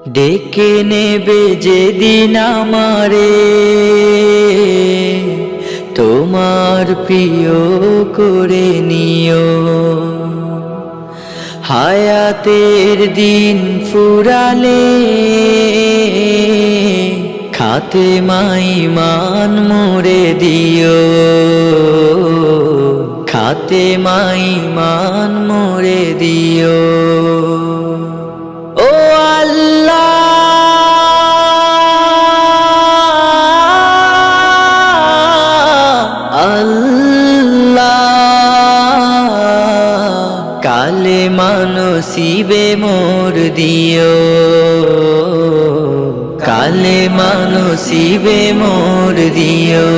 ডেকে নেবে যেদিন আমারে তোমার প্রিয় করে নিও। হায়াতের দিন ফুরালে খাতেমায় ঈমান মোরে দিও, খাতেমায় ঈমান মোরে দিও। ও আল্লাহ, কালেমা নসিবে মোর দিও, কালেমা নসিবে মোর দিও।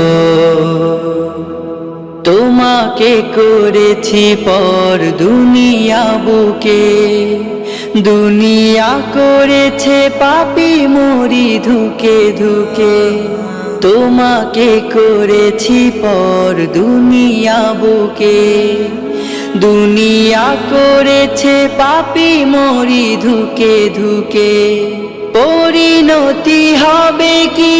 তোমাকে করেছি পর দুনিয়া বুকে, দুনিয়া করেছে পাপী মরি ধুকে ধুকে। তোমাকে করেছি পর দুনিয়া বুকে, দুনিয়া করেছে পাপী মরি ধুকে ধুকে। পরিণতি হবে কি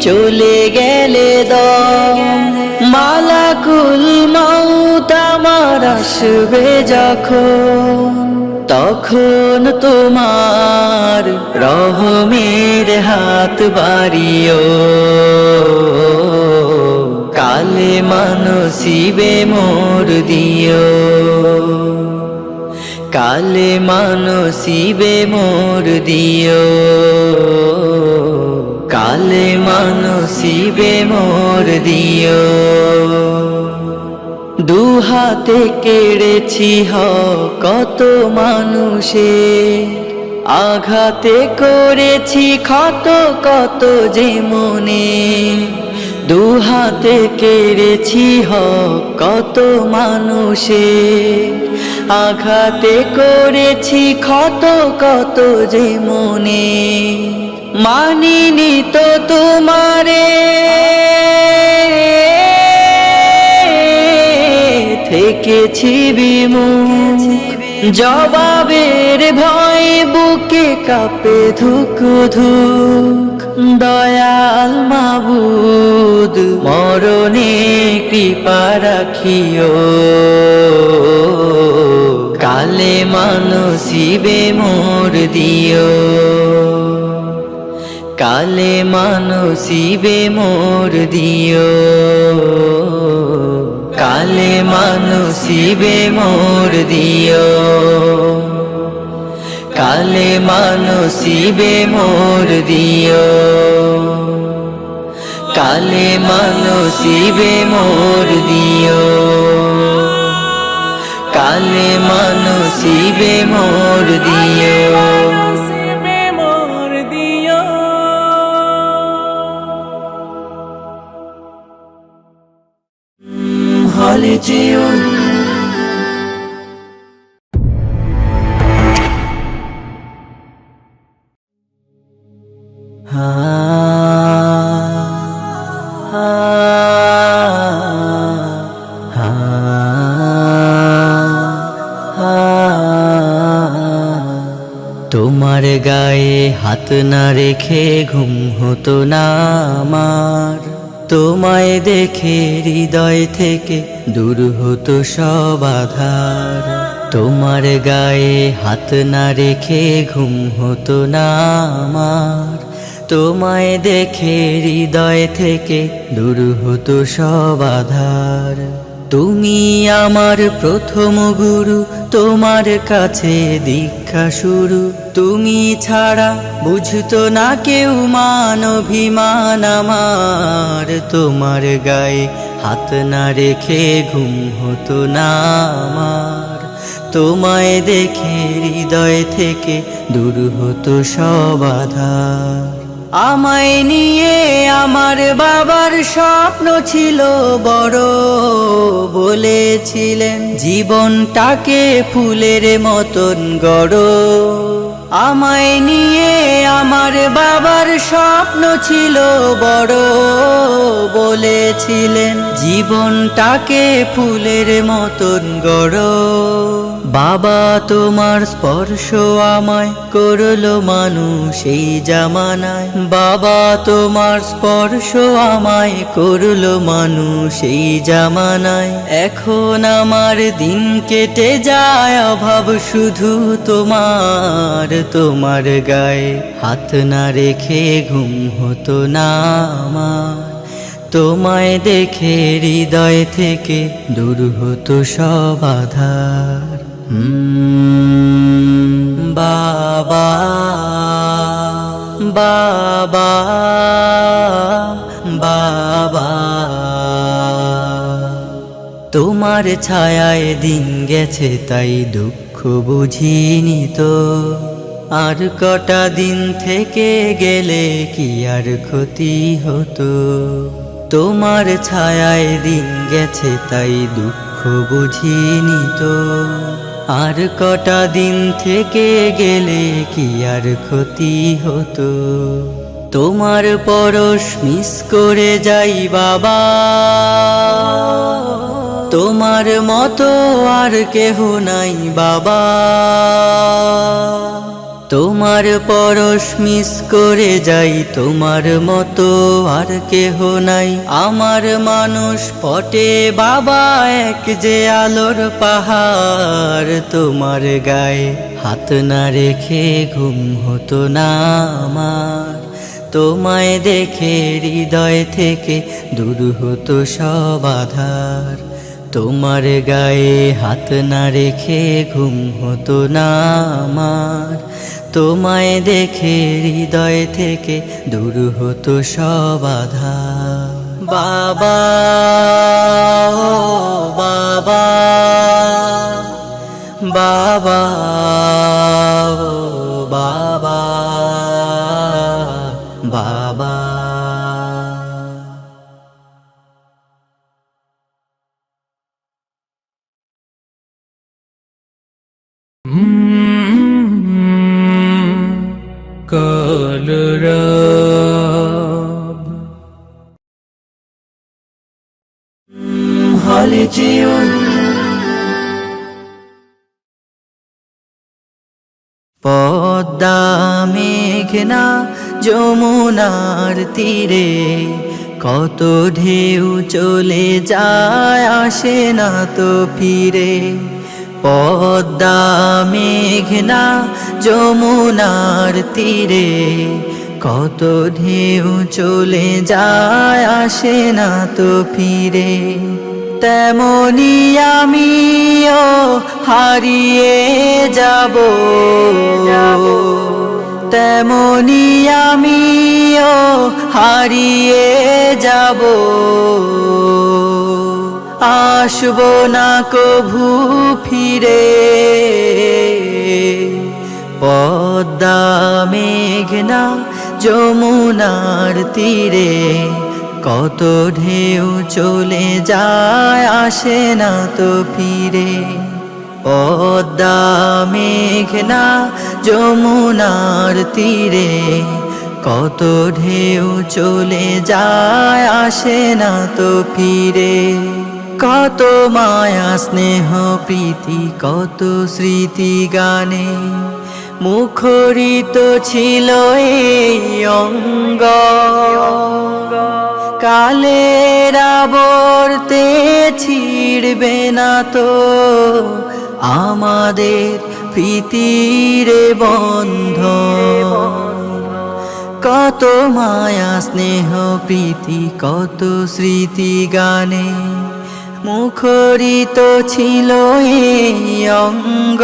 চলে গেলে দম, মালাকুল মউত আমার আসবে যখন, তখন তোমার রহমের হাত বাড়িও। কালেমা নসিবে মোর দিও, কালেমা নসিবে মোর দিও, কালেমা নসিবে মোর দিও। দুহাতে কেড়েছি কত মানুষের, আঘাতে করেছি ক্ষত কত যে মনে। দুহাতে কেড়েছি কত মানুষের, আঘাতে করেছি ক্ষত কত যে মনে। মানিনি তো তোমারে, থেকেছি বিমুখ, জবাবের ভয় বুকে কাঁপে ধুক ধুক। দয়াল মাবুদ মরণে কৃপা রাখিও, কালেমা নসিবে মোর দিও, কালেমা নসিবে মোর দিও, কালেমা নসিবে মোর দিও, কালেমা নসিবে মোর দিও, কালেমা নসিবে মোর দিও, কালেমা নসিবে মোর দিও। হলে যেও তোমার গায়ে হাত না রেখে ঘুম হতো না আমার, তোমায় দেখে হৃদয় থেকে দূর হতো সব আধার। তোমার গায়ে হাত না রেখে ঘুম হতো না আমার, তোমায় দেখে হৃদয় থেকে দূর হতো সব আধার। তুমি আমার প্রথম গুরু, তোমার কাছে দীক্ষা শুরু। তুমি ছাড়া বুঝতো না কেউ মান অভিমান আমার, তোমার গায়ে হাত না রেখে ঘুম হতো না আমার, তোমায় দেখে হৃদয় থেকে দূর হতো সব আধার। আমায় নিয়ে আমার বাবার স্বপ্ন ছিল বড়, বলেছিলেন জীবনটাকে ফুলের মতন গড়ো। আমায় নিয়ে আমার বাবার স্বপ্ন ছিল বড়, বলেছিলেন জীবনটাকে ফুলের মতন গড়ো। বাবা তোমার স্পর্শ আমায় করলো মানুষ এই জামানায়, বাবা তোমার স্পর্শ আমায় করলো মানুষ এই জামানায়। এখন আমার দিন কেটে যায় অভাব শুধু তোমার, তোমার গায়ে হাত না রেখে ঘুম হতো না আমার। তোমায় দেখে হৃদয় থেকে দূর হতো সব আধার। বাবা বাবা বাবা, তোমার ছায়ায় দিন গেছে তাই দুঃখ বুঝিনি তো, আর কটা দিন থেকে গেলে কি আর ক্ষতি হতো। তোমার ছায়ায় দিন গেছে তাই দুঃখ বুঝিনি তো, আর কটা দিন থেকে গেলে কি আর ক্ষতি হতো। তোমার পরশ মিস করে যাই বাবা, তোমার মতো আর কেহ নাই বাবা। তোমার পরশ মিস করে যাই, তোমার মতো আর কেহ নাই। আমার মানুষ পটে বাবা এক যে আলোর পাহাড়, তোমার গায়ে হাত না রেখে ঘুম হতো না আমার। তোমায় দেখে হৃদয় থেকে দূর হতো সব আধার, তোমার গায়ে হাত না রেখে ঘুম হতো না আমার। তোমায় দেখে হৃদয় থেকে দূর হতো সব আধার। বাবা ও বাবা, বাবা ও বাবা, বাবা। কলরব হলে জীবন পদ্মা মেঘনা যমুনার তীরে, কত ঢেউ চলে যায় আসে না তো ফিরে। পদ্মা মেঘনা যমুনার তীরে, কত ঢেউ চলে যায় আসে না তো ফিরে। তেমনি আমিও হারিয়ে যাব, তেমনি আমিও হারিয়ে যাব। আসবো না কভু ফিরে। পদ্মা মেঘনা যমুনার তীরে, কত ঢেউ চলে যায় আসে না তো ফিরে। পদ্মা মেঘনা যমুনার তীরে, কত ঢেউ চলে যায় আসে না তো ফিরে। কত মায়া স্নেহ প্রীতি কত স্মৃতি গানে, মুখরিত ছিল এই অঙ্গ। কালের আবর্তে ছিড়বে না তো আমাদের প্রীতির বন্ধন। কত মায়া স্নেহ প্রীতি কত স্মৃতি গানে, মুখরিত ছিল এই অঙ্গ।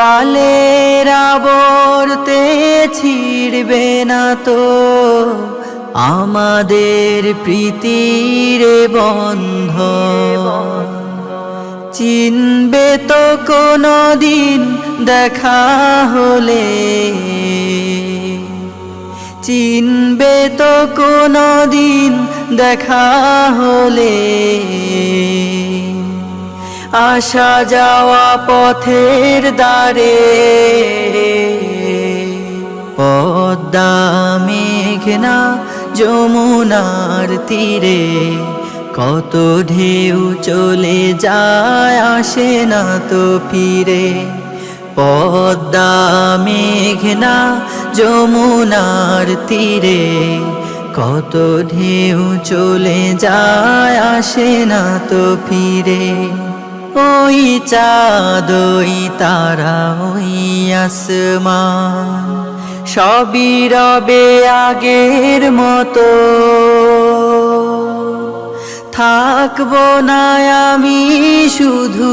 কালের আবর্তে ছিড়বে না তো আমাদের প্রীতির বন্ধন। চিনবে তো কোনো দিন দেখা হলে, চিনবে তো কোনো দিন দেখা হলে। আসা যাওয়া পথের দ্বারে, পদ্মা মেঘনা যমুনার তীরে, কত ঢেউ চলে যায় আসে না তো ফিরে। পদ্মা মেঘনা যমুনার তীরে, কত ঢেউ চলে যায় আসে না তো ফিরে। ওই চাঁদ ওই তারা ওই আসমান, সবই রবে আগের মতো। থাকবো না আমি শুধু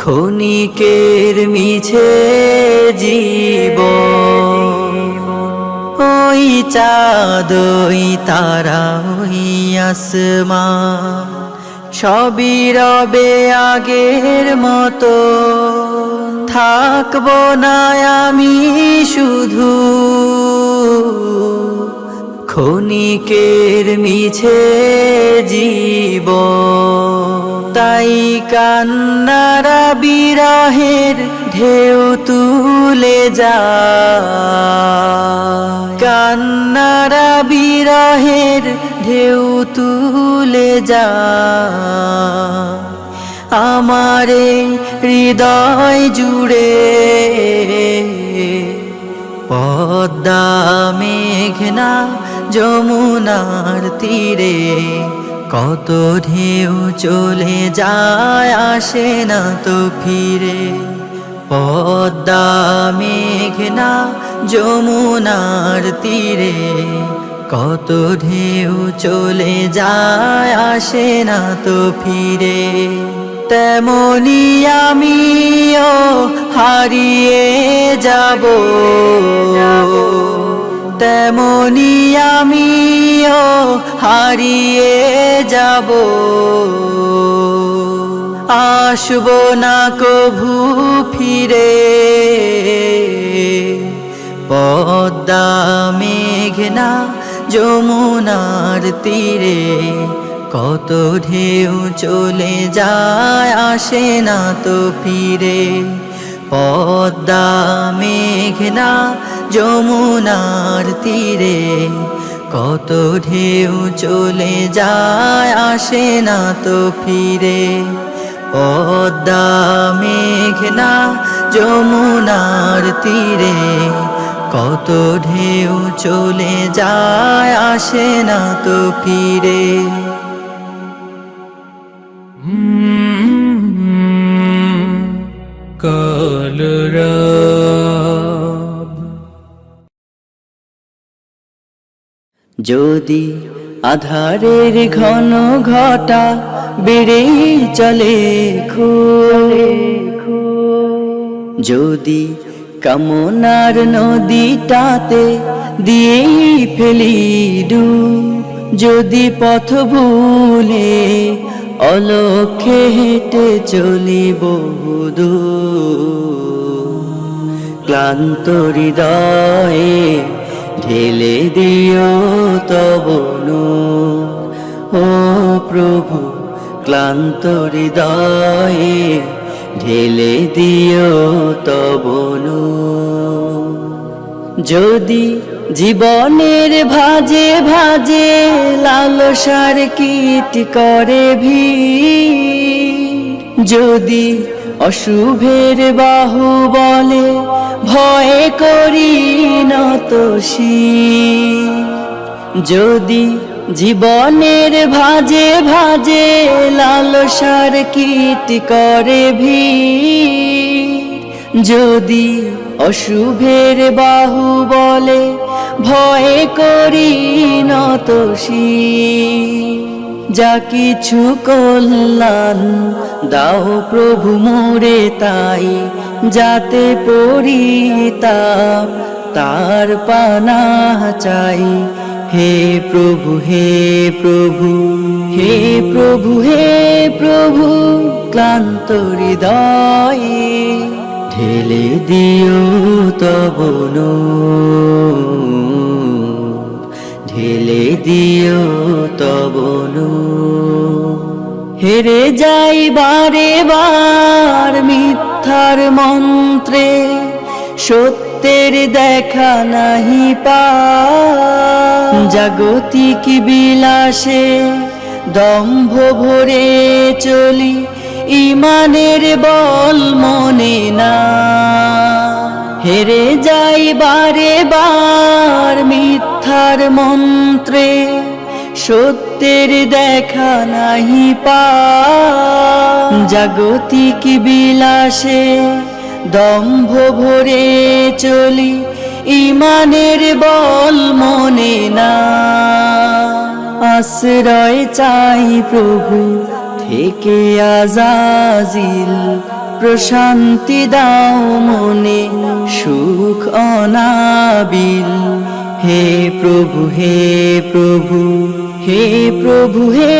ক্ষণিকের মিছে জীবন। ওই চাঁদ ওই তারা ওই আসমান, সবই রবে আগের মতো। থাকবো না আমি শুধু ক্ষণিকের মিছে জীবন। তাই কান্নারা বিরহের ঢেউ তুলে যায়, কান্নারা বিরহের ঢেউ তুলে যায় আমারে হৃদয় জুড়ে। পদ্মা মেঘনা যমুনার তীরে, কত ঢেউ চলে যায় আসে না তো ফিরে। পদ্মা মেঘনা যমুনার তীরে, কত ঢেউ চলে যায় আসে না তো ফিরে। তেমনি আমিও হারিয়ে যাব, তেমনি আমিও হারিয়ে যাব। আসবো না কভু ফিরে। পদ্মা মেঘনা যমুনার তীরে, কত ঢেউ চলে যায় আসে না তো ফিরে। পদ্মা মেঘনা যমুনার তীরে, কত ঢেউ চলে যায় আসে না তো ফিরে। পদ্মা মেঘনা যমুনার তীরে, কত ঢেউ চলে যায় আসে না তো ফিরে। কলরব। যদি আধারের ঘন ঘটা বেড়ে চলে যদি কামনার নদীটাতে দিয়েই ফেলি ডুব, যদি পথ ভুলে অলক্ষ্যে হেঁটে চলি বহুদূর, ক্লান্ত হৃদয়ে ঢেলে দিও তব নূর। ও প্রভু ক্লান্ত হৃদয়ে ঢেলে দিও তব নূর। যদি জীবনের ভাজে ভাজে লালসার কীট করে ভিড়, যদি অশুভের বাহু বলে ভয় করি নত শির, যদি জীবনের ভাজে ভাজে লালসার কীট করে ভিড়, যদি অশুভের বাহু বলে ভয় করি নত শির, যা কিছু কল্যাণ দাও প্রভু মোরে তাই, যাতে পরিতাপ তার পানা চাই। হে প্রভু হে প্রভু হে প্রভু হে প্রভু, ক্লান্ত হৃদয়ে ঢেলে দিও তব নূর, ঢেলে দিও তব নূর। হেরে যাই বারে বার মিথ্যার মন্ত্রে, সত্যের দেখা নাহি পায়, জাগতিক বিলাসে দম্ভ ভরে চলি, ইমানের বল মনে না। হেরে যাই বারে বার মিথ্যার মন্ত্রে, সত্যের দেখা নাহি পায়, জাগতিক বিলাসে দম্ভ ভরে চলি, ইমানের বল মনে না। আশ্রয় চাই প্রভু থেকে আজাজিল, প্রশান্তি দাও মনে সুখ অনাবিল। হে প্রভু হে প্রভু হে প্রভু হে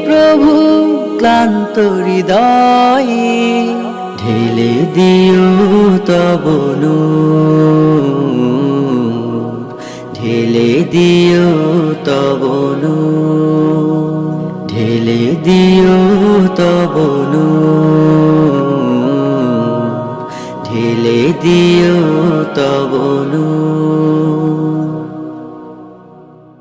প্রভু, ক্লান্ত হৃদয়ে ঢেলে দিও তব নূর, ঢেলে দিও তব নূর, ঢেলে দিও তব নূর, ঢেলে দিও তব নূর।